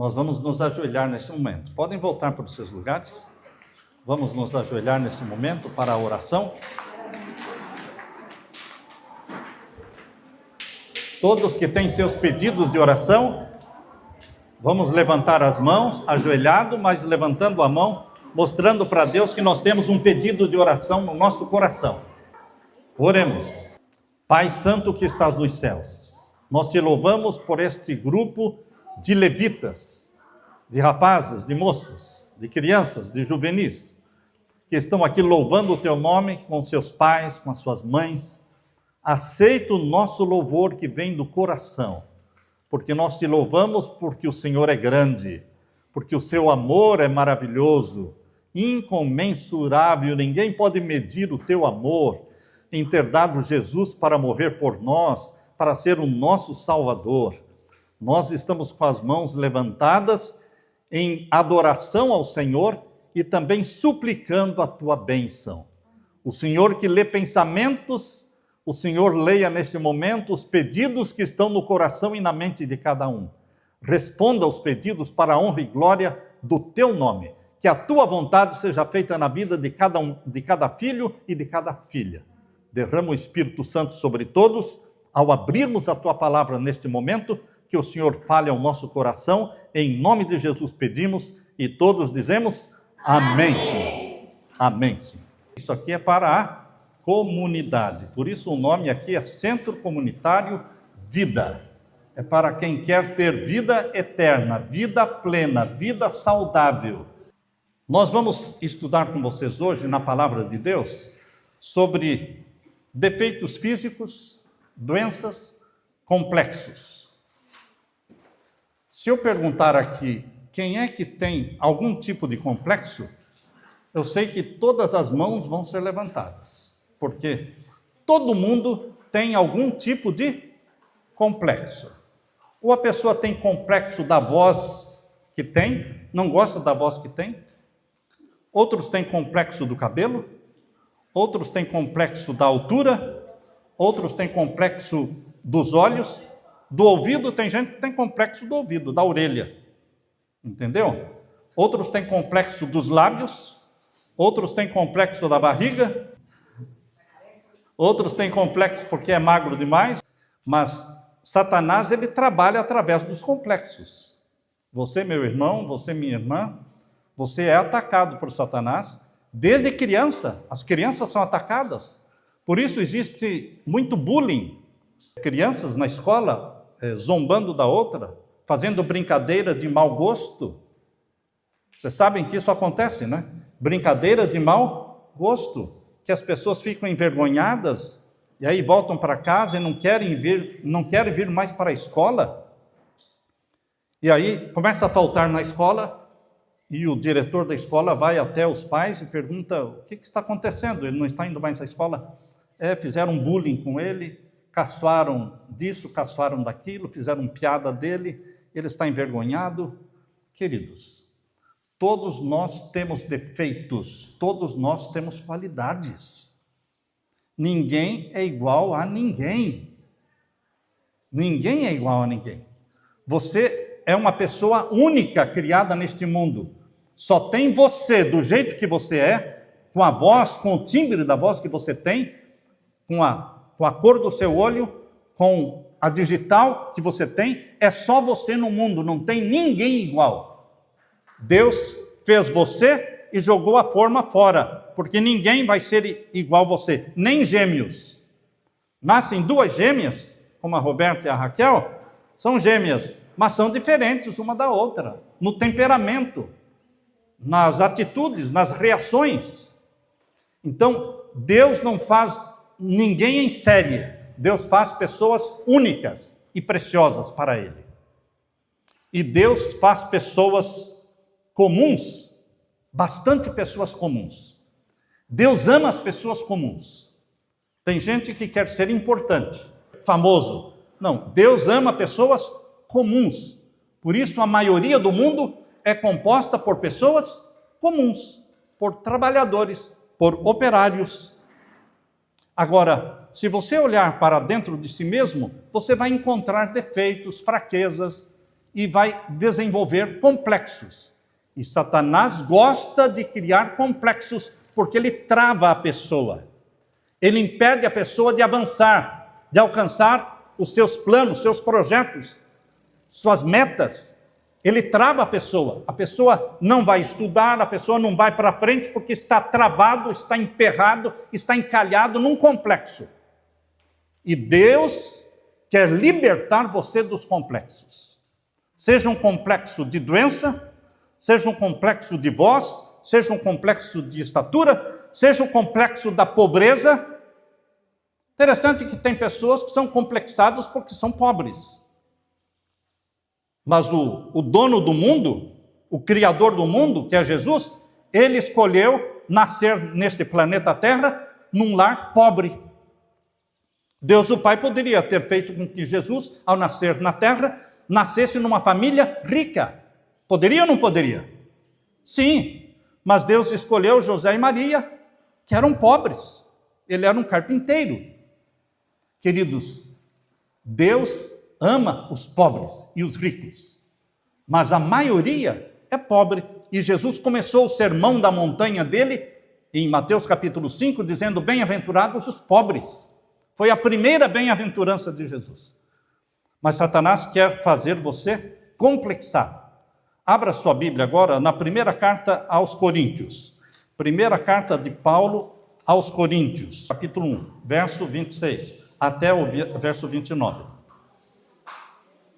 Nós vamos nos ajoelhar nesse momento. Podem voltar para os seus lugares. Vamos nos ajoelhar nesse momento para a oração. Todos que têm seus pedidos de oração, vamos levantar as mãos, ajoelhado, mas levantando a mão, mostrando para Deus que nós temos um pedido de oração no nosso coração. Oremos. Pai Santo que estás nos céus, nós te louvamos por este grupo de levitas, de rapazes, de moças, de crianças, de juvenis, que estão aqui louvando o teu nome com seus pais, com as suas mães. Aceita o nosso louvor que vem do coração, porque nós te louvamos porque o Senhor é grande, porque o seu amor é maravilhoso, incomensurável, ninguém pode medir o teu amor em ter dado Jesus para morrer por nós, para ser o nosso Salvador. Nós estamos com as mãos levantadas em adoração ao Senhor e também suplicando a tua bênção. O Senhor que lê pensamentos, o Senhor leia nesse momento os pedidos que estão no coração e na mente de cada um. Responda aos pedidos para a honra e glória do teu nome. Que a tua vontade seja feita na vida de cada filho e de cada filha. Derrama o Espírito Santo sobre todos, ao abrirmos a tua palavra neste momento, que o Senhor fale ao nosso coração, em nome de Jesus pedimos, e todos dizemos, amém, Senhor. Amém, Senhor. Isso aqui é para a comunidade, por isso o nome aqui é Centro Comunitário Vida. É para quem quer ter vida eterna, vida plena, vida saudável. Nós vamos estudar com vocês hoje, na palavra de Deus, sobre defeitos físicos, doenças, complexos. Se eu perguntar aqui, quem é que tem algum tipo de complexo, eu sei que todas as mãos vão ser levantadas, porque todo mundo tem algum tipo de complexo. Ou a pessoa tem complexo da voz que tem, não gosta da voz que tem. Outros têm complexo do cabelo, outros têm complexo da altura, outros têm complexo dos olhos, do ouvido, tem gente que tem complexo do ouvido, da orelha, entendeu? Outros têm complexo dos lábios, outros têm complexo da barriga, outros têm complexo porque é magro demais, mas Satanás, ele trabalha através dos complexos. Você, meu irmão, você, minha irmã, você é atacado por Satanás desde criança. As crianças são atacadas. Por isso existe muito bullying. Crianças na escola zombando da outra, fazendo brincadeira de mau gosto. Vocês sabem que isso acontece, né? Brincadeira de mau gosto, que as pessoas ficam envergonhadas e aí voltam para casa e não querem vir mais para a escola. E aí começa a faltar na escola e o diretor da escola vai até os pais e pergunta, o que está acontecendo? Ele não está indo mais à escola? Fizeram bullying com ele, caçoaram disso, caçoaram daquilo, fizeram piada dele, ele está envergonhado. Queridos, todos nós temos defeitos, todos nós temos qualidades. Ninguém é igual a ninguém. Ninguém é igual a ninguém. Você é uma pessoa única criada neste mundo. Só tem você, do jeito que você é, com a voz, com o timbre da voz que você tem, com a cor do seu olho, com a digital que você tem, é só você no mundo, não tem ninguém igual. Deus fez você e jogou a forma fora, porque ninguém vai ser igual a você, nem gêmeos. Nascem duas gêmeas, como a Roberta e a Raquel, são gêmeas, mas são diferentes uma da outra, no temperamento, nas atitudes, nas reações. Então, Deus não faz ninguém em série, Deus faz pessoas únicas e preciosas para Ele. E Deus faz pessoas comuns, bastante pessoas comuns. Deus ama as pessoas comuns. Tem gente que quer ser importante, famoso. Não, Deus ama pessoas comuns. Por isso a maioria do mundo é composta por pessoas comuns, por trabalhadores, por operários. Agora, se você olhar para dentro de si mesmo, você vai encontrar defeitos, fraquezas, e vai desenvolver complexos. E Satanás gosta de criar complexos porque ele trava a pessoa. Ele impede a pessoa de avançar, de alcançar os seus planos, seus projetos, suas metas. Ele trava a pessoa não vai estudar, a pessoa não vai para frente porque está travado, está emperrado, está encalhado num complexo. E Deus quer libertar você dos complexos. Seja um complexo de doença, seja um complexo de voz, seja um complexo de estatura, seja um complexo da pobreza. Interessante que tem pessoas que são complexadas porque são pobres. Mas o dono do mundo, o criador do mundo, que é Jesus, ele escolheu nascer neste planeta Terra num lar pobre. Deus o Pai poderia ter feito com que Jesus, ao nascer na Terra, nascesse numa família rica. Poderia ou não poderia? Sim, mas Deus escolheu José e Maria, que eram pobres. Ele era um carpinteiro. Queridos, Deus ama os pobres e os ricos, mas a maioria é pobre. E Jesus começou o sermão da montanha dele, em Mateus capítulo 5, dizendo: bem-aventurados os pobres. Foi a primeira bem-aventurança de Jesus. Mas Satanás quer fazer você complexado. Abra sua Bíblia agora na primeira carta aos Coríntios. Primeira carta de Paulo aos Coríntios, capítulo 1, verso 26, até o verso 29.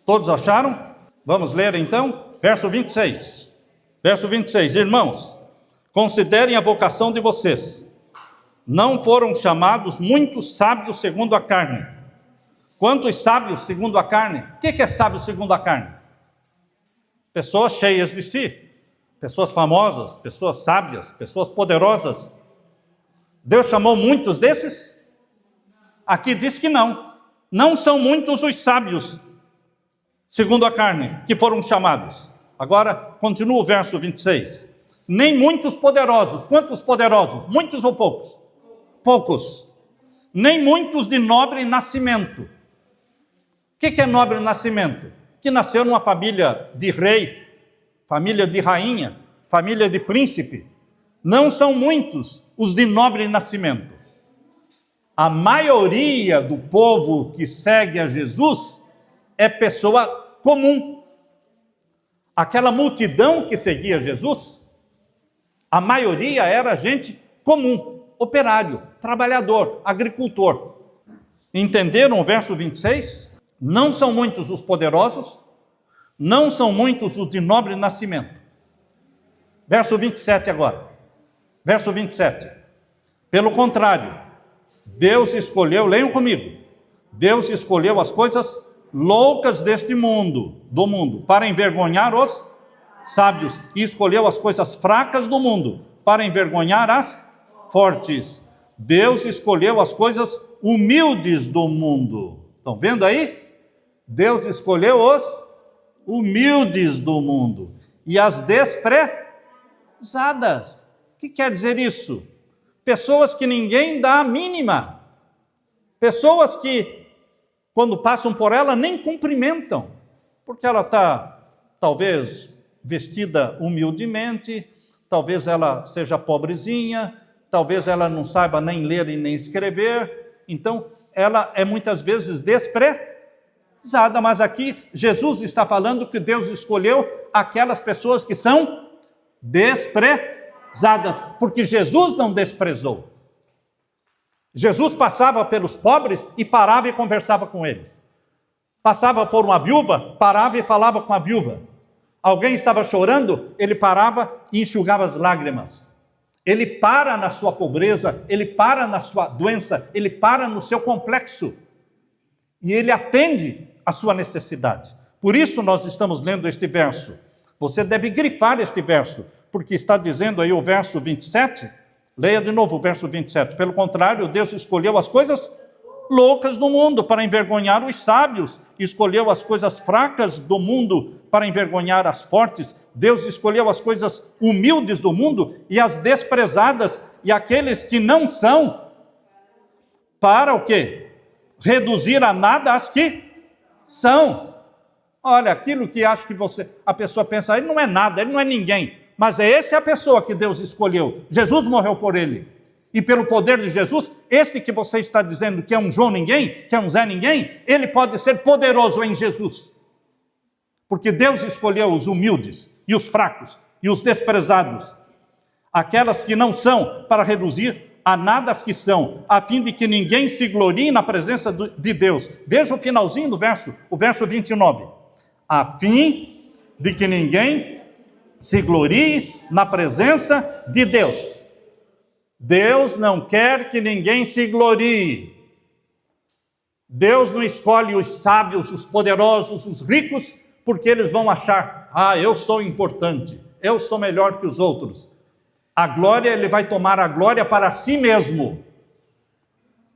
Todos acharam? Vamos ler então? Verso 26. Verso 26. Irmãos, considerem a vocação de vocês. Não foram chamados muitos sábios segundo a carne. Quantos sábios segundo a carne? O que é sábio segundo a carne? Pessoas cheias de si, pessoas famosas, pessoas sábias, pessoas poderosas. Deus chamou muitos desses? Aqui diz que não. Não são muitos os sábios segundo a carne que foram chamados. Agora, continua o verso 26. Nem muitos poderosos. Quantos poderosos? Muitos ou poucos? Poucos. Nem muitos de nobre nascimento. O que é nobre nascimento? Que nasceu numa família de rei, família de rainha, família de príncipe. Não são muitos os de nobre nascimento. A maioria do povo que segue a Jesus é pessoa comum. Aquela multidão que seguia Jesus, a maioria era gente comum, operário, trabalhador, agricultor. Entenderam o verso 26? Não são muitos os poderosos, não são muitos os de nobre nascimento. Verso 27 agora. Verso 27. Pelo contrário, Deus escolheu, leiam comigo, Deus escolheu as coisas loucas deste mundo, do mundo, para envergonhar os sábios, e escolheu as coisas fracas do mundo, para envergonhar as fortes. Deus escolheu as coisas humildes do mundo. Estão vendo aí? Deus escolheu os humildes do mundo e as desprezadas. O que quer dizer isso? Pessoas que ninguém dá a mínima. Pessoas que, quando passam por ela, nem cumprimentam, porque ela está, talvez, vestida humildemente, talvez ela seja pobrezinha, talvez ela não saiba nem ler e nem escrever, então ela é muitas vezes desprezada, mas aqui Jesus está falando que Deus escolheu aquelas pessoas que são desprezadas, porque Jesus não desprezou. Jesus passava pelos pobres e parava e conversava com eles. Passava por uma viúva, parava e falava com a viúva. Alguém estava chorando, ele parava e enxugava as lágrimas. Ele para na sua pobreza, ele para na sua doença, ele para no seu complexo. E ele atende a sua necessidade. Por isso nós estamos lendo este verso. Você deve grifar este verso, porque está dizendo aí o verso 27, leia de novo o verso 27. Pelo contrário, Deus escolheu as coisas loucas do mundo para envergonhar os sábios, escolheu as coisas fracas do mundo para envergonhar as fortes. Deus escolheu as coisas humildes do mundo e as desprezadas e aqueles que não são, para o quê? Reduzir a nada as que são. Olha, aquilo que acha que a pessoa pensa, ele não é nada, ele não é ninguém. Mas essa é a pessoa que Deus escolheu. Jesus morreu por ele. E pelo poder de Jesus, este que você está dizendo que é um João ninguém, que é um Zé ninguém, ele pode ser poderoso em Jesus. Porque Deus escolheu os humildes e os fracos e os desprezados, aquelas que não são, para reduzir a nada as que são, a fim de que ninguém se glorie na presença de Deus. Veja o finalzinho do verso, o verso 29. A fim de que ninguém se glorie na presença de Deus. Deus não quer que ninguém se glorie. Deus não escolhe os sábios, os poderosos, os ricos, porque eles vão achar, eu sou importante, eu sou melhor que os outros. A glória, ele vai tomar a glória para si mesmo.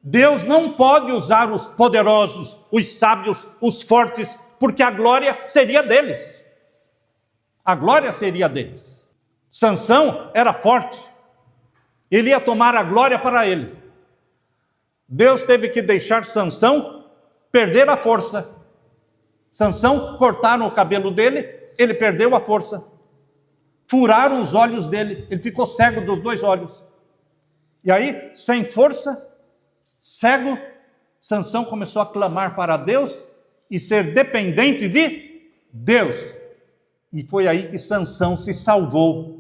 Deus não pode usar os poderosos, os sábios, os fortes, porque a glória seria deles. A glória seria deles. Sansão era forte. Ele ia tomar a glória para ele. Deus teve que deixar Sansão perder a força. Sansão, cortaram o cabelo dele, ele perdeu a força. Furaram os olhos dele, ele ficou cego dos 2 olhos. E aí, sem força, cego, Sansão começou a clamar para Deus e ser dependente de Deus. E foi aí que Sansão se salvou.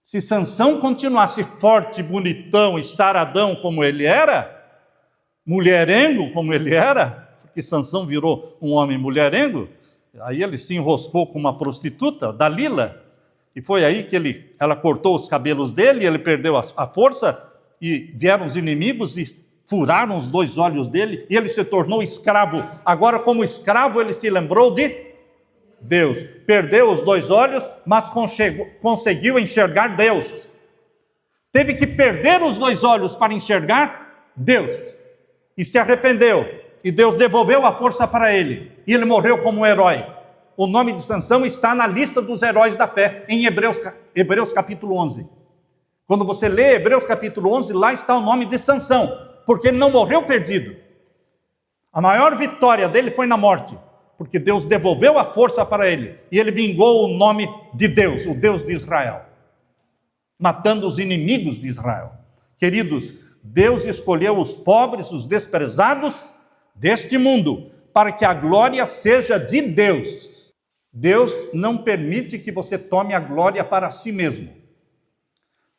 Se Sansão continuasse forte, bonitão e saradão como ele era, mulherengo como ele era, porque Sansão virou um homem mulherengo, aí ele se enroscou com uma prostituta, Dalila, e foi aí que ela cortou os cabelos dele, ele perdeu a força, e vieram os inimigos e furaram os 2 olhos dele, e ele se tornou escravo. Agora, como escravo, ele se lembrou de Deus. Perdeu os 2 olhos, mas conseguiu enxergar Deus. Teve que perder os 2 olhos para enxergar Deus. E se arrependeu. E Deus devolveu a força para ele. E ele morreu como um herói. O nome de Sansão está na lista dos heróis da fé, em Hebreus capítulo 11. Quando você lê Hebreus capítulo 11, lá está o nome de Sansão, porque ele não morreu perdido. A maior vitória dele foi na morte, porque Deus devolveu a força para ele, e ele vingou o nome de Deus, o Deus de Israel, matando os inimigos de Israel. Queridos, Deus escolheu os pobres, os desprezados deste mundo, para que a glória seja de Deus. Deus não permite que você tome a glória para si mesmo.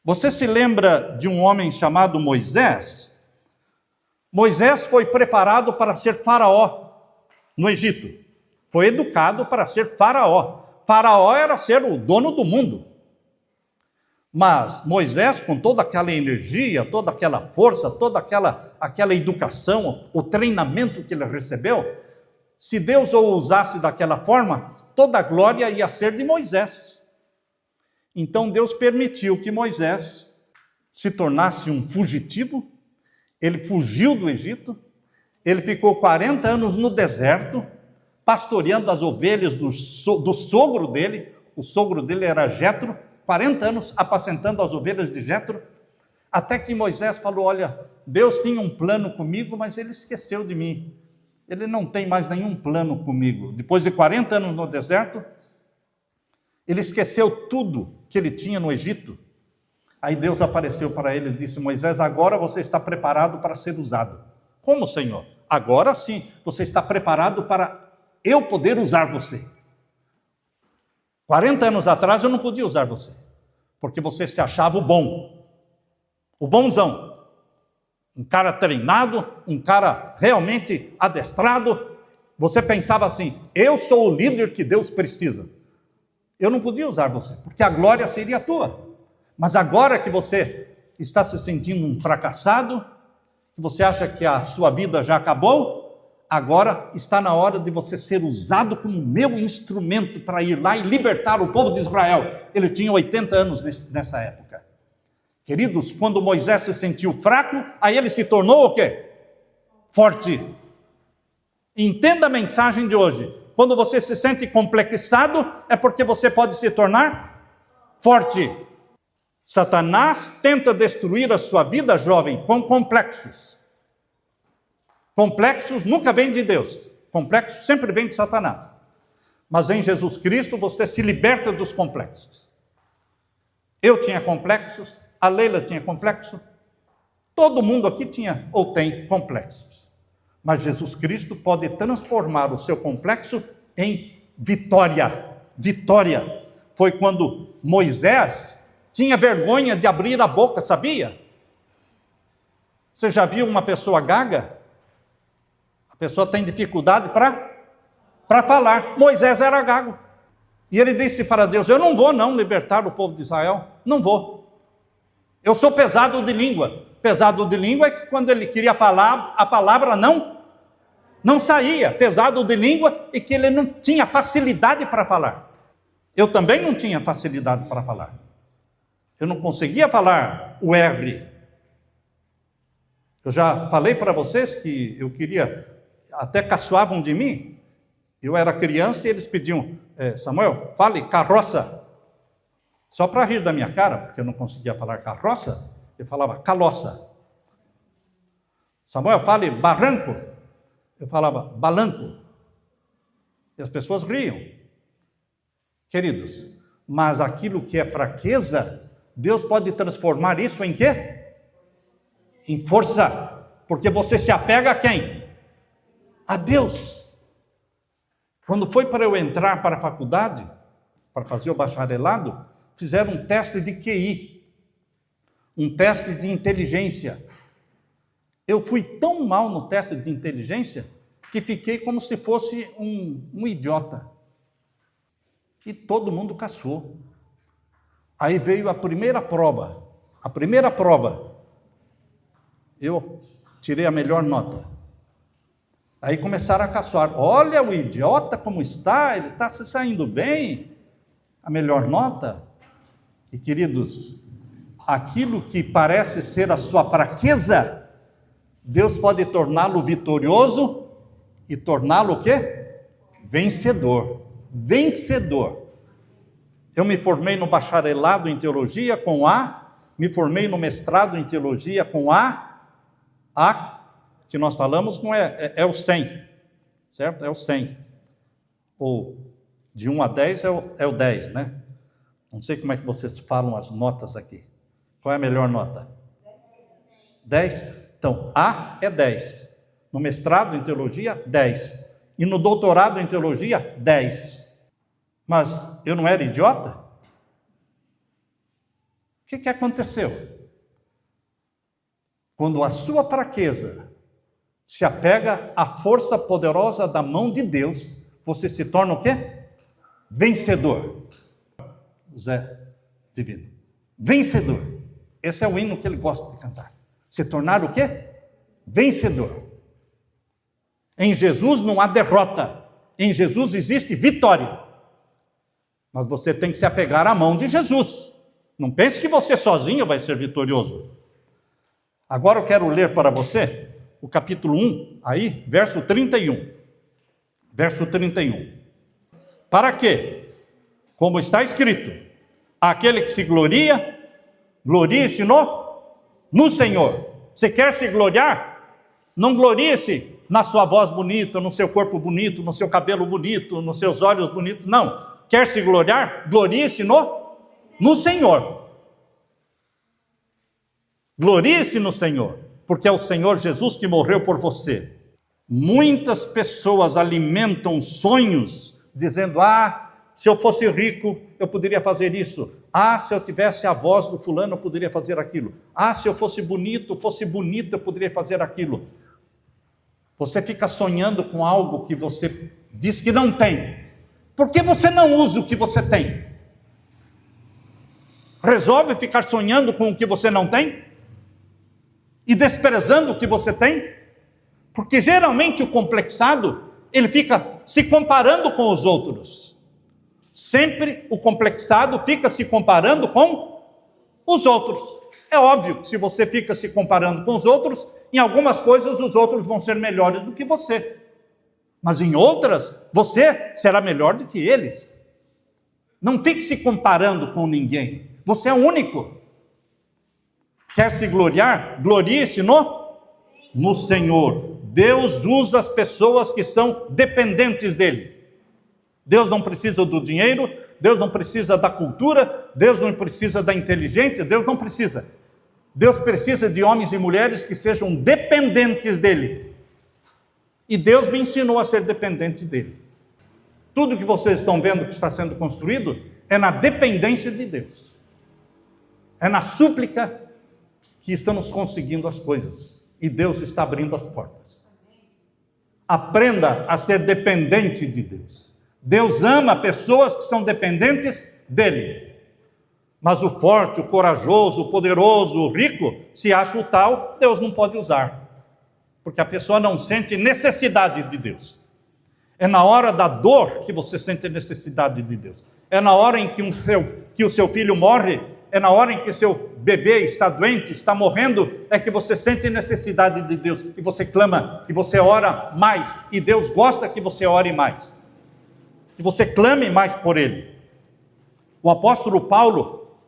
Você se lembra de um homem chamado Moisés? Moisés foi preparado para ser faraó no Egito. Foi educado para ser faraó. Faraó era ser o dono do mundo. Mas Moisés, com toda aquela energia, toda aquela força, toda aquela educação, o treinamento que ele recebeu, se Deus o usasse daquela forma, toda a glória ia ser de Moisés. Então Deus permitiu que Moisés se tornasse um fugitivo. Ele fugiu do Egito, ele ficou 40 anos no deserto, pastoreando as ovelhas do sogro dele. O sogro dele era Jetro, 40 anos apacentando as ovelhas de Jetro, até que Moisés falou, olha, Deus tinha um plano comigo, mas ele esqueceu de mim. Ele não tem mais nenhum plano comigo. Depois de 40 anos no deserto, ele esqueceu tudo que ele tinha no Egito. Aí Deus apareceu para ele e disse, Moisés, agora você está preparado para ser usado. Como, Senhor? Agora sim, você está preparado para eu poder usar você. 40 anos atrás eu não podia usar você, porque você se achava o bom, o bonzão. Um cara treinado, um cara realmente adestrado. Você pensava assim, eu sou o líder que Deus precisa. Eu não podia usar você, porque a glória seria tua. Mas agora que você está se sentindo um fracassado, que você acha que a sua vida já acabou, agora está na hora de você ser usado como meu instrumento para ir lá e libertar o povo de Israel. Ele tinha 80 anos nessa época. Queridos, quando Moisés se sentiu fraco, aí ele se tornou o quê? Forte. Entenda a mensagem de hoje. Quando você se sente complexado, é porque você pode se tornar forte. Satanás tenta destruir a sua vida, jovem, com complexos. Complexos nunca vêm de Deus. Complexos sempre vêm de Satanás. Mas em Jesus Cristo você se liberta dos complexos. Eu tinha complexos, a Leila tinha complexo, todo mundo aqui tinha ou tem complexos. Mas Jesus Cristo pode transformar o seu complexo em vitória. Vitória. Foi quando Moisés tinha vergonha de abrir a boca, sabia? Você já viu uma pessoa gaga? A pessoa tem dificuldade para falar. Moisés era gago. E ele disse para Deus: eu não vou não libertar o povo de Israel. Não vou. Eu sou pesado de língua. Pesado de língua é que quando ele queria falar, a palavra não saía. Pesado de língua e que ele não tinha facilidade para falar. Eu também não tinha facilidade para falar. Eu não conseguia falar o R. Eu já falei para vocês que eu queria, até caçoavam de mim. Eu era criança e eles pediam: Samuel, fale carroça. Só para rir da minha cara, porque eu não conseguia falar carroça, eu falava caloça. Samuel, fale barranco. Eu falava balanco. E as pessoas riam. Queridos, mas aquilo que é fraqueza, Deus pode transformar isso em quê? Em força. Porque você se apega a quem? A Deus. Quando foi para eu entrar para a faculdade, para fazer o bacharelado, fizeram um teste de QI, um teste de inteligência. Eu fui tão mal no teste de inteligência que fiquei como se fosse um idiota. E todo mundo caçou. Aí veio a primeira prova. A primeira prova, eu tirei a melhor nota. Aí começaram a caçoar. Olha o idiota como está, ele está se saindo bem. A melhor nota. E queridos, aquilo que parece ser a sua fraqueza, Deus pode torná-lo vitorioso e torná-lo o quê? Vencedor. Vencedor. Eu me formei no bacharelado em teologia com A, me formei no mestrado em teologia com A que nós falamos não é o 100, certo? É o 100. Ou de 1 a 10 é o 10, né? Não sei como é que vocês falam as notas aqui. Qual é a melhor nota? 10? Então, A é 10. No mestrado em teologia, 10. E no doutorado em teologia, 10. Mas eu não era idiota? O que aconteceu? Quando a sua fraqueza se apega à força poderosa da mão de Deus, você se torna o quê? Vencedor. Zé Divino. Vencedor. Esse é o hino que ele gosta de cantar. Se tornar o quê? Vencedor. Em Jesus não há derrota. Em Jesus existe vitória. Mas você tem que se apegar à mão de Jesus. Não pense que você sozinho vai ser vitorioso. Agora eu quero ler para você o capítulo 1, aí, verso 31. Verso 31. Para quê? Como está escrito, aquele que se gloria, glorie-se no Senhor. Você quer se gloriar? Não glorie-se na sua voz bonita, no seu corpo bonito, no seu cabelo bonito, nos seus olhos bonitos. Não. Quer se gloriar? Glorie-se no Senhor. Glorie-se no Senhor, porque é o Senhor Jesus que morreu por você. Muitas pessoas alimentam sonhos, dizendo: se eu fosse rico, eu poderia fazer isso. Se eu tivesse a voz do fulano, eu poderia fazer aquilo. Se eu fosse bonito, eu poderia fazer aquilo. Você fica sonhando com algo que você diz que não tem. Por que você não usa o que você tem? Resolve ficar sonhando com o que você não tem? E desprezando o que você tem? Porque geralmente o complexado, ele fica se comparando com os outros. Sempre o complexado fica se comparando com os outros. É óbvio que se você fica se comparando com os outros, em algumas coisas os outros vão ser melhores do que você. Mas em outras, você será melhor do que eles. Não fique se comparando com ninguém. Você é único. Quer se gloriar? Glorie-se no Senhor. Deus usa as pessoas que são dependentes dele. Deus não precisa do dinheiro, Deus não precisa da cultura, Deus não precisa da inteligência, Deus não precisa. Deus precisa de homens e mulheres que sejam dependentes dele. E Deus me ensinou a ser dependente dele. Tudo que vocês estão vendo que está sendo construído é na dependência de Deus. É na súplica que estamos conseguindo as coisas. E Deus está abrindo as portas. Aprenda a ser dependente de Deus. Deus ama pessoas que são dependentes dele. Mas o forte, o corajoso, o poderoso, o rico, se acha o tal, Deus não pode usar. Porque a pessoa não sente necessidade de Deus. É na hora da dor que você sente necessidade de Deus. É na hora em que o seu filho morre, é na hora em que seu bebê está doente, está morrendo, é que você sente necessidade de Deus. E você clama, e você ora mais. E Deus gosta que você ore mais. Que você clame mais por Ele. O apóstolo Paulo,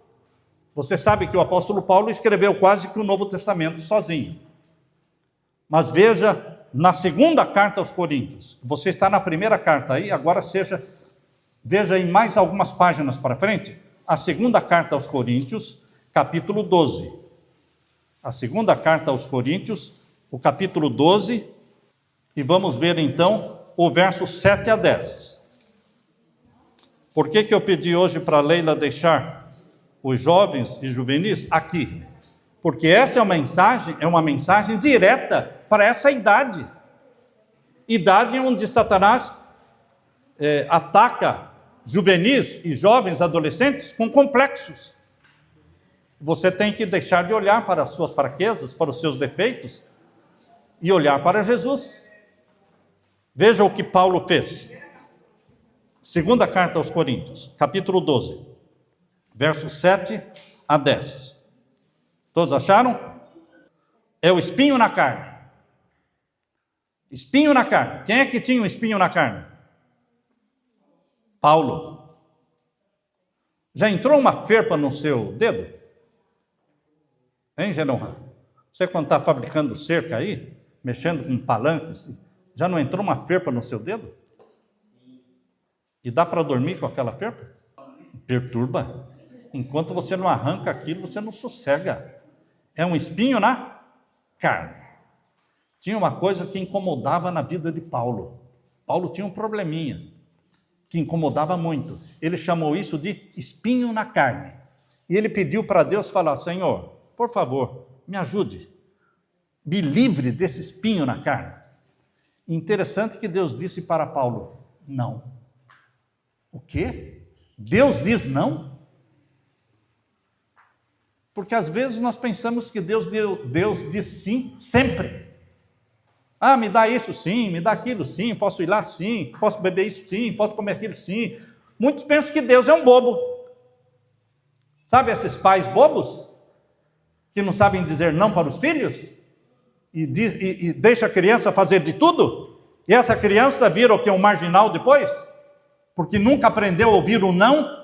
você sabe que o apóstolo Paulo escreveu quase que o Novo Testamento sozinho. Mas veja, na segunda carta aos Coríntios, você está na primeira carta aí, agora veja em mais algumas páginas para frente, a segunda carta aos Coríntios, capítulo 12. A segunda carta aos Coríntios, o capítulo 12, e vamos ver então o verso 7 a 10. Por que eu pedi hoje para a Leila deixar os jovens e juvenis aqui? Porque essa é uma mensagem direta para essa idade. Idade onde Satanás ataca juvenis e jovens adolescentes com complexos. Você tem que deixar de olhar para as suas fraquezas, para os seus defeitos, e olhar para Jesus. Veja o que Paulo fez. Segunda carta aos Coríntios, capítulo 12, versos 7 a 10. Todos acharam? É o espinho na carne. Espinho na carne. Quem é que tinha um espinho na carne? Paulo. Já entrou uma ferpa no seu dedo? Hein, Geronha? Você quando está fabricando cerca aí, mexendo com palanques, já não entrou uma ferpa no seu dedo? E dá para dormir com aquela ferpa? Perturba. Enquanto você não arranca aquilo, você não sossega. É um espinho na carne. Tinha uma coisa que incomodava na vida de Paulo. Paulo tinha um probleminha que incomodava muito. Ele chamou isso de espinho na carne. E ele pediu para Deus falar: Senhor, por favor, me ajude. Me livre desse espinho na carne. Interessante que Deus disse para Paulo: não. O quê? Deus diz não? Porque às vezes nós pensamos que Deus diz sim sempre. Ah, me dá isso sim, me dá aquilo sim, posso ir lá sim, posso beber isso sim, posso comer aquilo sim. Muitos pensam que Deus é um bobo. Sabe esses pais bobos? Que não sabem dizer não para os filhos? E deixa a criança fazer de tudo? E essa criança vira o que? Um marginal depois? Porque nunca aprendeu a ouvir o não?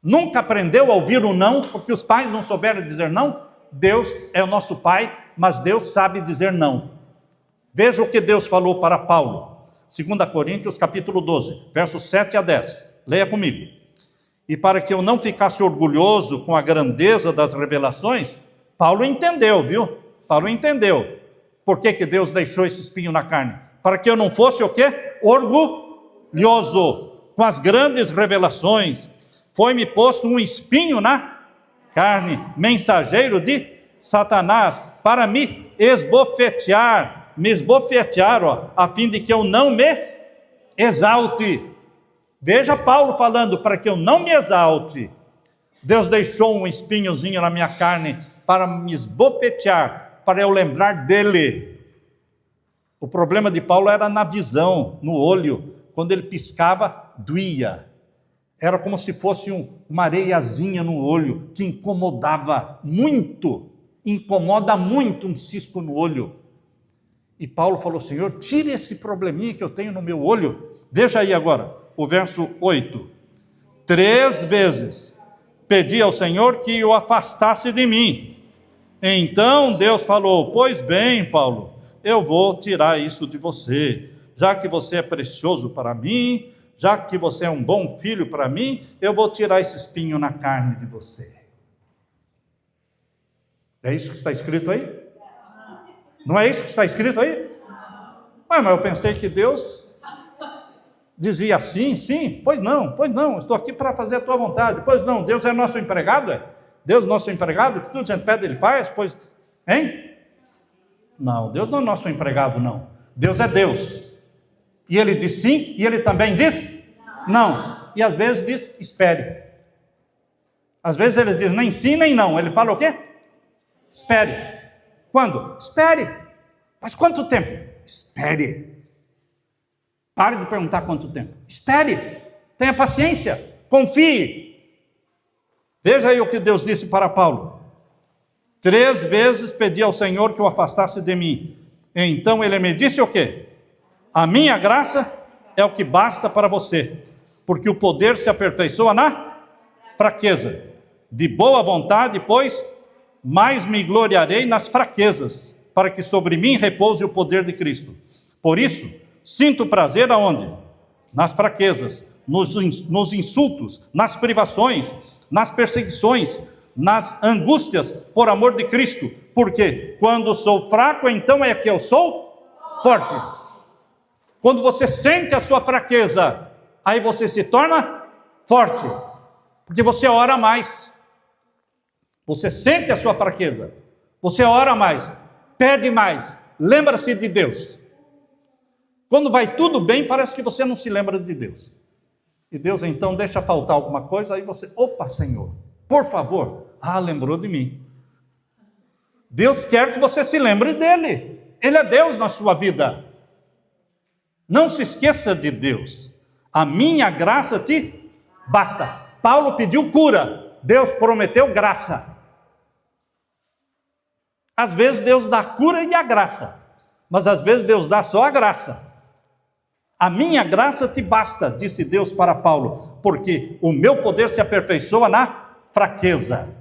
Nunca aprendeu a ouvir o não, porque os pais não souberam dizer não? Deus é o nosso pai, mas Deus sabe dizer não. Veja o que Deus falou para Paulo. 2 Coríntios, capítulo 12, versos 7 a 10. Leia comigo. E para que eu não ficasse orgulhoso com a grandeza das revelações, Paulo entendeu, viu? Paulo entendeu. Por que Deus deixou esse espinho na carne? Para que eu não fosse o quê? Orgulhoso com as grandes revelações. Foi-me posto um espinho na carne, mensageiro de Satanás, para me esbofetear, a fim de que eu não me exalte. Veja Paulo falando, para que eu não me exalte. Deus deixou um espinhozinho na minha carne para me esbofetear, para eu lembrar dele. O problema de Paulo era na visão, no olho. Quando ele piscava, doía. Era como se fosse uma areiazinha no olho, que incomodava muito. Incomoda muito um cisco no olho. E Paulo falou: Senhor, tire esse probleminha que eu tenho no meu olho. Veja aí agora, o verso 8. 3 vezes pedi ao Senhor que o afastasse de mim. Então Deus falou: pois bem, Paulo, eu vou tirar isso de você, já que você é precioso para mim, já que você é um bom filho para mim, eu vou tirar esse espinho na carne de você. É isso que está escrito aí? Não é isso que está escrito aí? Mas eu pensei que Deus dizia sim, sim, pois não, estou aqui para fazer a tua vontade. Pois não, Deus é nosso empregado, é? Deus é nosso empregado, que tudo que a gente pede Ele faz, pois, hein? Não, Deus não é nosso empregado, não. Deus é Deus. E Ele diz sim, e Ele também diz não. E às vezes diz, espere. Às vezes Ele diz nem sim, nem não. Ele fala o quê? Espere. Quando? Espere. Mas quanto tempo? Espere. Pare de perguntar quanto tempo. Espere. Tenha paciência. Confie. Veja aí o que Deus disse para Paulo. 3 vezes pedi ao Senhor que o afastasse de mim. Então Ele me disse o quê? A minha graça é o que basta para você, porque o poder se aperfeiçoa na fraqueza. De boa vontade, pois, mais me gloriarei nas fraquezas, para que sobre mim repouse o poder de Cristo. Por isso, sinto prazer aonde? Nas fraquezas, nos insultos, nas privações, nas perseguições, nas angústias, por amor de Cristo. Porque quando sou fraco, então é que eu sou forte. Quando você sente a sua fraqueza, aí você se torna forte, porque você ora mais. Você sente a sua fraqueza, você ora mais, pede mais, lembra-se de Deus. Quando vai tudo bem, parece que você não se lembra de Deus. E Deus então deixa faltar alguma coisa, aí você, opa, Senhor, por favor, lembrou de mim. Deus quer que você se lembre dele. Ele é Deus na sua vida. Não se esqueça de Deus. A minha graça te basta. Paulo pediu cura. Deus prometeu graça. Às vezes Deus dá cura e a graça. Mas às vezes Deus dá só a graça. A minha graça te basta, disse Deus para Paulo, porque o meu poder se aperfeiçoa na fraqueza.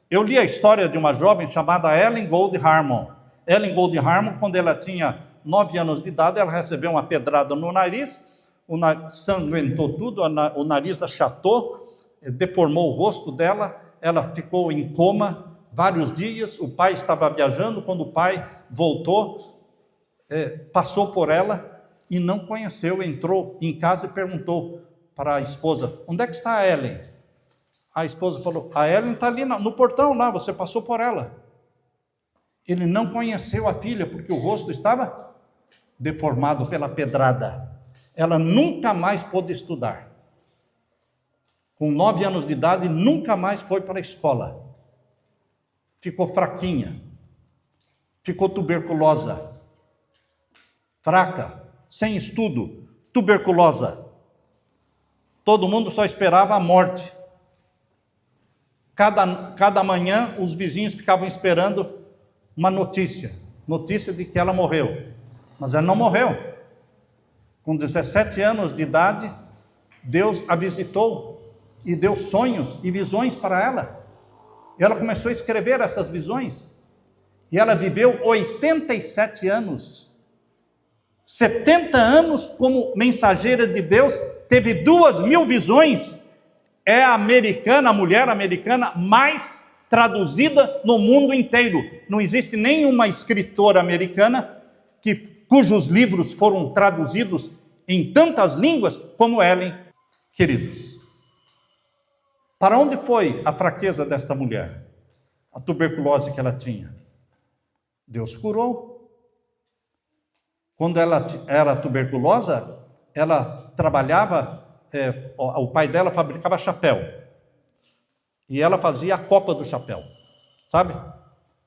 Eu li a história de uma jovem chamada Ellen Gold Harmon. Ellen Gold Harmon, quando ela tinha 9 anos de idade, ela recebeu uma pedrada no nariz, sanguentou tudo, o nariz achatou, deformou o rosto dela, ela ficou em coma vários dias. O pai estava viajando, quando o pai voltou, passou por ela e não conheceu, entrou em casa e perguntou para a esposa, onde é que está a Ellen? A esposa falou, a Ellen está ali no portão lá, você passou por ela. Ele não conheceu a filha, porque o rosto estava deformado pela pedrada. Ela nunca mais pôde estudar. Com 9 anos de idade, nunca mais foi para a escola. Ficou fraquinha. Ficou tuberculosa. Fraca, sem estudo, tuberculosa. Todo mundo só esperava a morte. Cada manhã, os vizinhos ficavam esperando uma notícia de que ela morreu. Mas ela não morreu. Com 17 anos de idade, Deus a visitou e deu sonhos e visões para ela. E ela começou a escrever essas visões. E ela viveu 87 anos. 70 anos como mensageira de Deus, teve 2.000 visões. É a mulher americana mais traduzida no mundo inteiro. Não existe nenhuma escritora americana cujos livros foram traduzidos em tantas línguas como Ellen, queridos. Para onde foi a fraqueza desta mulher? A tuberculose que ela tinha. Deus curou. Quando ela era tuberculosa, ela trabalhava, o pai dela fabricava chapéu. E ela fazia a copa do chapéu. Sabe?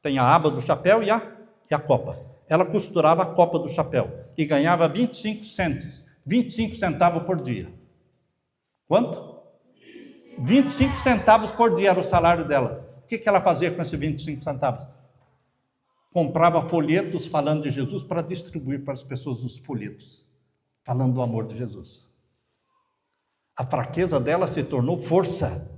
Tem a aba do chapéu e a copa. Ela costurava a copa do chapéu e ganhava 25 centavos por dia. Quanto? 25 centavos por dia era o salário dela. O que ela fazia com esses 25 centavos? Comprava folhetos falando de Jesus para distribuir para as pessoas os folhetos, falando do amor de Jesus. A fraqueza dela se tornou força,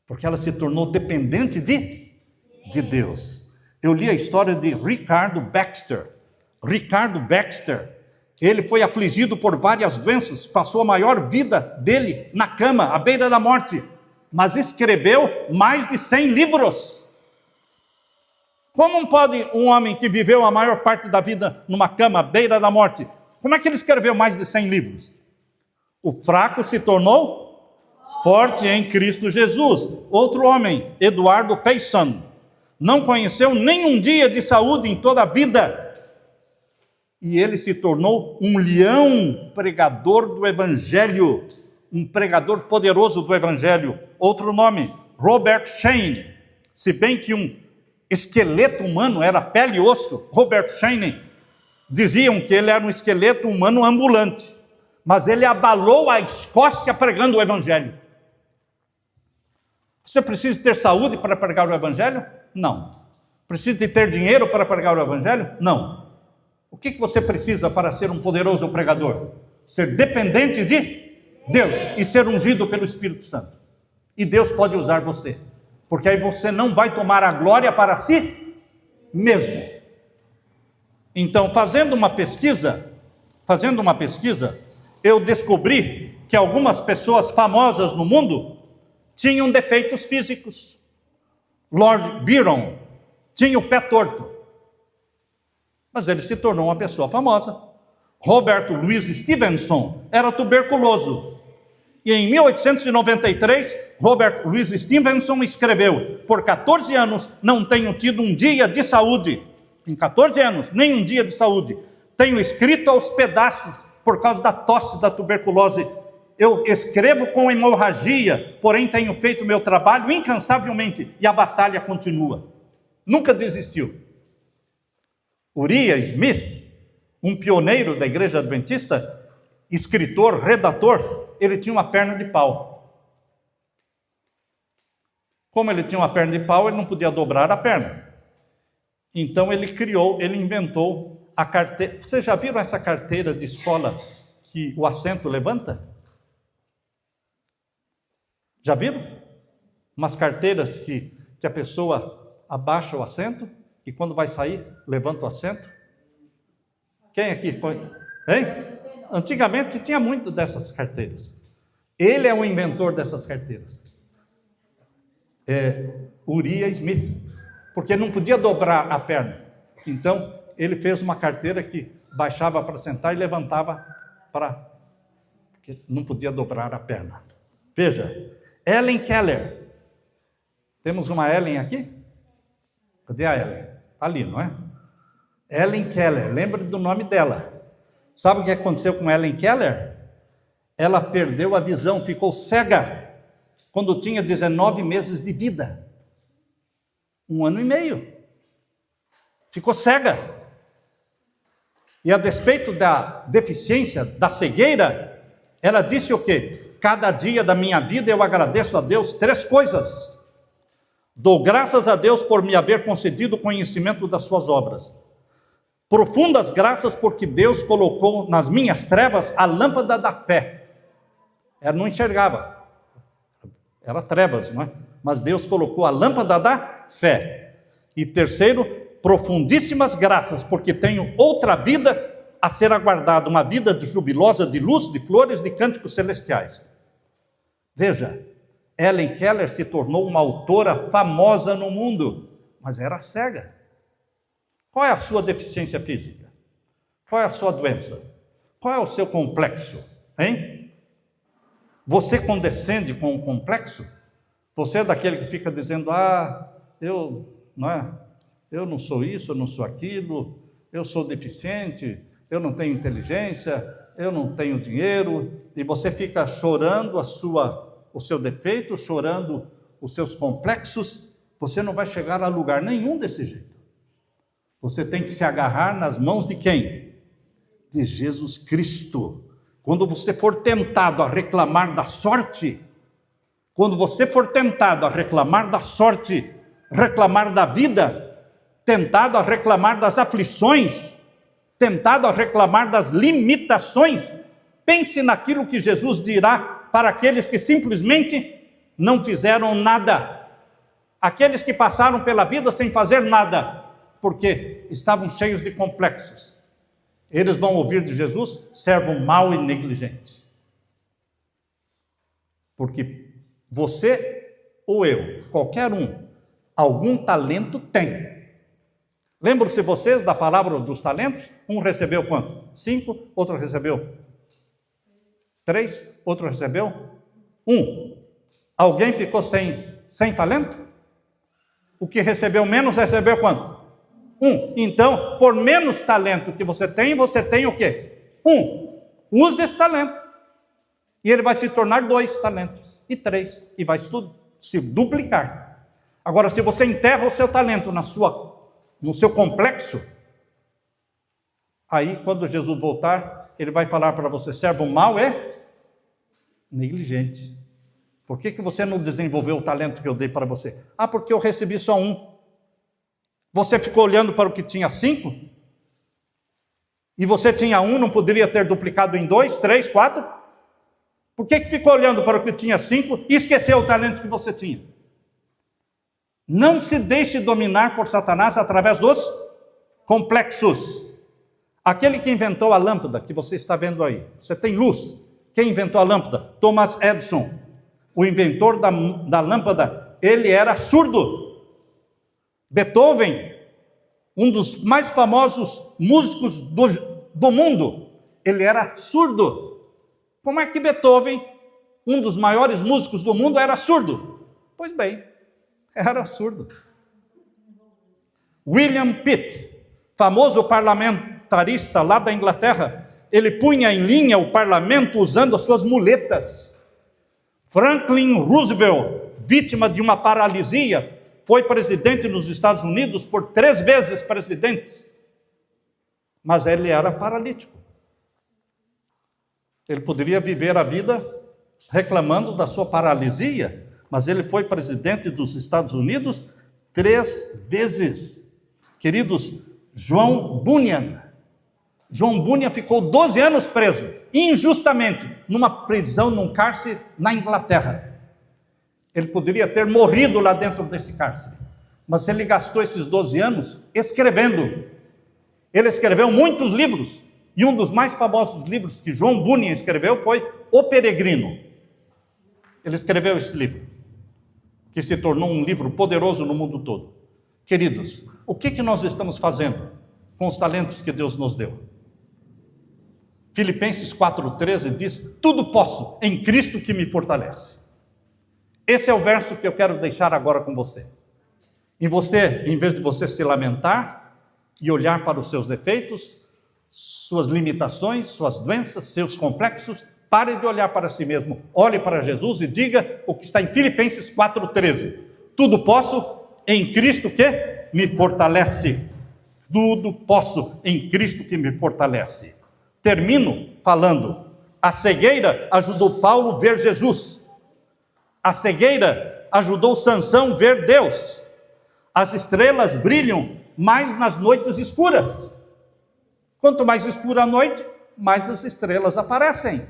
porque ela se tornou dependente de Deus. Eu li a história de Ricardo Baxter. Ricardo Baxter Ele foi afligido por várias doenças, passou a maior vida dele na cama, à beira da morte, mas escreveu mais de 100 livros. Como pode um homem que viveu a maior parte da vida numa cama, à beira da morte, como é que ele escreveu mais de 100 livros? O fraco se tornou forte em Cristo Jesus. Outro homem, Eduardo Payson, não conheceu nenhum dia de saúde em toda a vida, e ele se tornou um leão pregador do Evangelho, um pregador poderoso do Evangelho. Outro nome, Robert Shane. Se bem que um esqueleto humano era pele e osso, Robert Shane, diziam que ele era um esqueleto humano ambulante, mas ele abalou a Escócia pregando o Evangelho. Você precisa ter saúde para pregar o Evangelho? Não. Precisa de ter dinheiro para pregar o Evangelho? Não. O que você precisa para ser um poderoso pregador? Ser dependente de Deus e ser ungido pelo Espírito Santo. E Deus pode usar você, porque aí você não vai tomar a glória para si mesmo. Então, fazendo uma pesquisa, eu descobri que algumas pessoas famosas no mundo tinham defeitos físicos. Lord Byron tinha o pé torto, mas ele se tornou uma pessoa famosa. Robert Louis Stevenson era tuberculoso. E em 1893, Robert Louis Stevenson escreveu: por 14 anos não tenho tido um dia de saúde. Em 14 anos, nem um dia de saúde. Tenho escrito aos pedaços por causa da tosse da tuberculose. Eu escrevo com hemorragia, porém tenho feito meu trabalho incansavelmente e a batalha continua. Nunca desistiu. Uriah Smith, um pioneiro da igreja adventista, escritor, redator, ele tinha uma perna de pau. Como ele tinha uma perna de pau, ele não podia dobrar a perna. Então ele inventou a carteira. Vocês já viram essa carteira de escola que o assento levanta? Já viram? Umas carteiras que a pessoa abaixa o assento e quando vai sair, levanta o assento. Quem aqui? Hein? Antigamente tinha muito dessas carteiras. Ele é o inventor dessas carteiras. Uriah Smith, porque não podia dobrar a perna. Então, ele fez uma carteira que baixava para sentar e levantava para... porque não podia dobrar a perna. Veja, Helen Keller. Temos uma Helen aqui? Cadê a Helen? Está ali, não é? Helen Keller, lembra do nome dela. Sabe o que aconteceu com Helen Keller? Ela perdeu a visão, ficou cega, quando tinha 19 meses de vida. 1 ano e meio. Ficou cega. E a despeito da deficiência, da cegueira, ela disse o quê? Cada dia da minha vida eu agradeço a Deus 3 coisas. Dou graças a Deus por me haver concedido o conhecimento das suas obras. Profundas graças porque Deus colocou nas minhas trevas a lâmpada da fé. Ela não enxergava. Era trevas, não é? Mas Deus colocou a lâmpada da fé. E terceiro, profundíssimas graças porque tenho outra vida a ser aguardada. Uma vida jubilosa de luz, de flores, de cânticos celestiais. Veja, Helen Keller se tornou uma autora famosa no mundo, mas era cega. Qual é a sua deficiência física? Qual é a sua doença? Qual é o seu complexo? Hein? Você condescende com o complexo? Você é daquele que fica dizendo, eu não sou isso, eu não sou aquilo, eu sou deficiente, eu não tenho inteligência, eu não tenho dinheiro, e você fica chorando o seu defeito, chorando os seus complexos, você não vai chegar a lugar nenhum desse jeito. Você tem que se agarrar nas mãos de quem? De Jesus Cristo. Quando você for tentado a reclamar da sorte, quando você for tentado a reclamar da sorte, reclamar da vida, tentado a reclamar das aflições, tentado a reclamar das limitações, pense naquilo que Jesus dirá para aqueles que simplesmente não fizeram nada. Aqueles que passaram pela vida sem fazer nada, porque estavam cheios de complexos. Eles vão ouvir de Jesus: servo mau e negligente. Porque você ou eu, qualquer um, algum talento tem. Lembram-se vocês da palavra dos talentos? Um recebeu quanto? 5, outro recebeu 3, outro recebeu 1. Alguém ficou sem talento? O que recebeu menos recebeu quanto? 1. Então, por menos talento que você tem o quê? 1. Use esse talento. E ele vai se tornar 2 talentos. E 3. E vai se duplicar. Agora, se você enterra o seu talento no seu complexo, aí quando Jesus voltar, ele vai falar para você: servo mau é negligente. Por que você não desenvolveu o talento que eu dei para você? Ah, porque eu recebi só 1. Você ficou olhando para o que tinha 5? E você tinha 1, não poderia ter duplicado em 2, 3, 4? Por que ficou olhando para o que tinha 5 e esqueceu o talento que você tinha? Não se deixe dominar por Satanás através dos complexos. Aquele que inventou a lâmpada que você está vendo aí, você tem luz. Quem inventou a lâmpada? Thomas Edison, o inventor da lâmpada. Ele era surdo. Beethoven, um dos mais famosos músicos do mundo, ele era surdo. Como é que Beethoven, um dos maiores músicos do mundo, era surdo? Pois bem, era surdo. William Pitt, famoso parlamentarista lá da Inglaterra, ele punha em linha o parlamento usando as suas muletas. Franklin Roosevelt, vítima de uma paralisia, foi presidente nos Estados Unidos por 3 vezes presidente, mas ele era paralítico. Ele poderia viver a vida reclamando da sua paralisia, mas ele foi presidente dos Estados Unidos 3 vezes. Queridos, John Bunyan ficou 12 anos preso, injustamente, numa prisão, num cárcere na Inglaterra. Ele poderia ter morrido lá dentro desse cárcere, mas ele gastou esses 12 anos escrevendo. Ele escreveu muitos livros, e um dos mais famosos livros que John Bunyan escreveu foi O Peregrino. Ele escreveu esse livro, que se tornou um livro poderoso no mundo todo. Queridos, o que nós estamos fazendo com os talentos que Deus nos deu? Filipenses 4,13 diz: tudo posso em Cristo que me fortalece. Esse é o verso que eu quero deixar agora com você. E você, em vez de você se lamentar e olhar para os seus defeitos, suas limitações, suas doenças, seus complexos, pare de olhar para si mesmo. Olhe para Jesus e diga o que está em Filipenses 4,13. Tudo posso em Cristo que me fortalece. Tudo posso em Cristo que me fortalece. Termino falando: a cegueira ajudou Paulo a ver Jesus. A cegueira ajudou Sansão a ver Deus. As estrelas brilham mais nas noites escuras. Quanto mais escura a noite, mais as estrelas aparecem.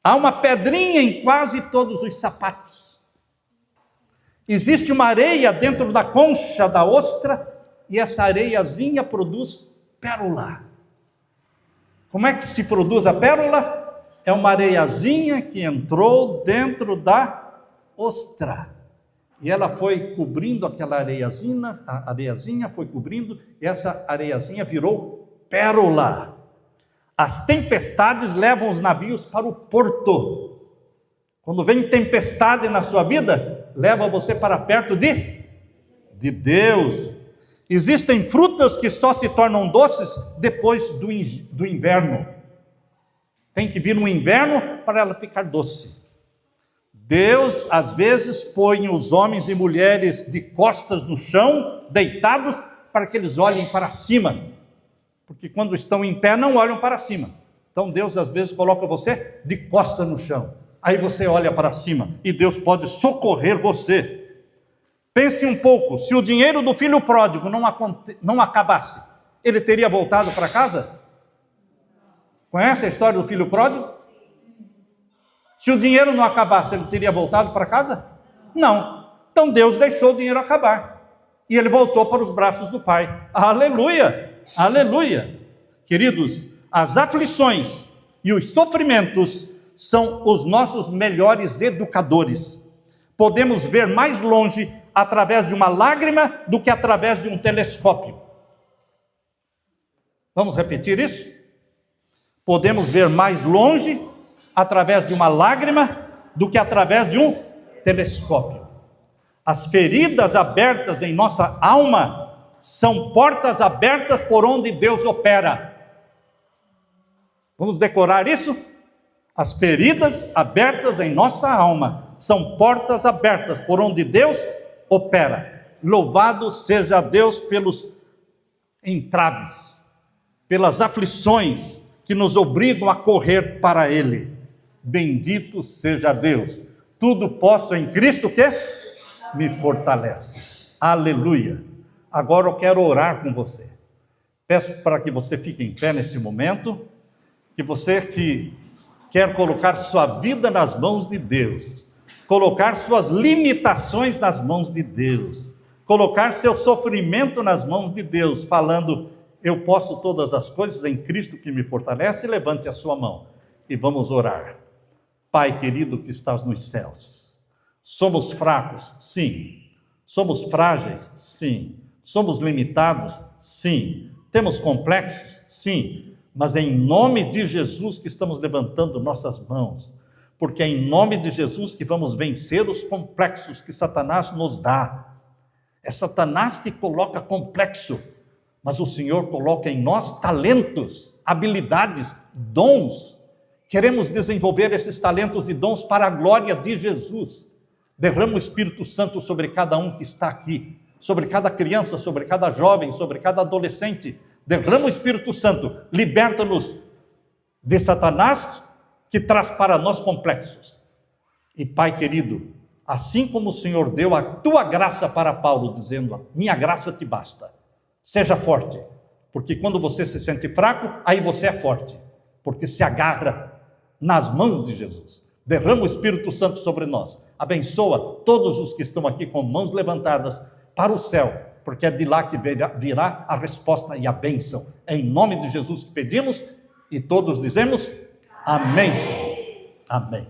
Há uma pedrinha em quase todos os sapatos. Existe uma areia dentro da concha da ostra, e essa areiazinha produz pérola. Como é que se produz a pérola? É uma areiazinha que entrou dentro da ostra. E ela foi cobrindo aquela areiazinha, a areiazinha foi cobrindo, e essa areiazinha virou pérola. As tempestades levam os navios para o porto. Quando vem tempestade na sua vida, leva você para perto de Deus. Existem frutas que só se tornam doces depois do inverno. Tem que vir um inverno para ela ficar doce. Deus, às vezes, põe os homens e mulheres de costas no chão, deitados, para que eles olhem para cima. Porque quando estão em pé, não olham para cima. Então Deus, às vezes, coloca você de costas no chão. Aí você olha para cima e Deus pode socorrer você. Pense um pouco, se o dinheiro do filho pródigo não acabasse, ele teria voltado para casa? Conhece a história do filho pródigo? Se o dinheiro não acabasse, ele teria voltado para casa? Não. Então Deus deixou o dinheiro acabar. E ele voltou para os braços do Pai. Aleluia! Aleluia! Queridos, as aflições e os sofrimentos são os nossos melhores educadores. Podemos ver mais longe através de uma lágrima do que através de um telescópio. Vamos repetir isso? Podemos ver mais longe através de uma lágrima do que através de um telescópio. As feridas abertas em nossa alma são portas abertas por onde Deus opera. Vamos decorar isso? As feridas abertas em nossa alma são portas abertas por onde Deus opera. Louvado seja Deus pelos entraves, pelas aflições que nos obrigam a correr para Ele. Bendito seja Deus. Tudo posso em Cristo que me fortalece. Aleluia. Agora eu quero orar com você. Peço para que você fique em pé neste momento, que você que quer colocar sua vida nas mãos de Deus, colocar suas limitações nas mãos de Deus, colocar seu sofrimento nas mãos de Deus, falando, eu posso todas as coisas em Cristo que me fortalece, levante a sua mão e vamos orar. Pai querido que estás nos céus, somos fracos? Sim. Somos frágeis? Sim. Somos limitados? Sim. Temos complexos? Sim. Mas é em nome de Jesus que estamos levantando nossas mãos, porque é em nome de Jesus que vamos vencer os complexos que Satanás nos dá. É Satanás que coloca complexo, mas o Senhor coloca em nós talentos, habilidades, dons. Queremos desenvolver esses talentos e dons para a glória de Jesus. Derrama o Espírito Santo sobre cada um que está aqui, sobre cada criança, sobre cada jovem, sobre cada adolescente. Derrama o Espírito Santo, liberta-nos de Satanás, que traz para nós complexos. E Pai querido, assim como o Senhor deu a tua graça para Paulo, dizendo, minha graça te basta, seja forte, porque quando você se sente fraco, aí você é forte, porque se agarra nas mãos de Jesus. Derrama o Espírito Santo sobre nós, abençoa todos os que estão aqui com mãos levantadas para o céu, porque é de lá que virá a resposta e a bênção. É em nome de Jesus que pedimos, e todos dizemos, amém, Senhor. Amém.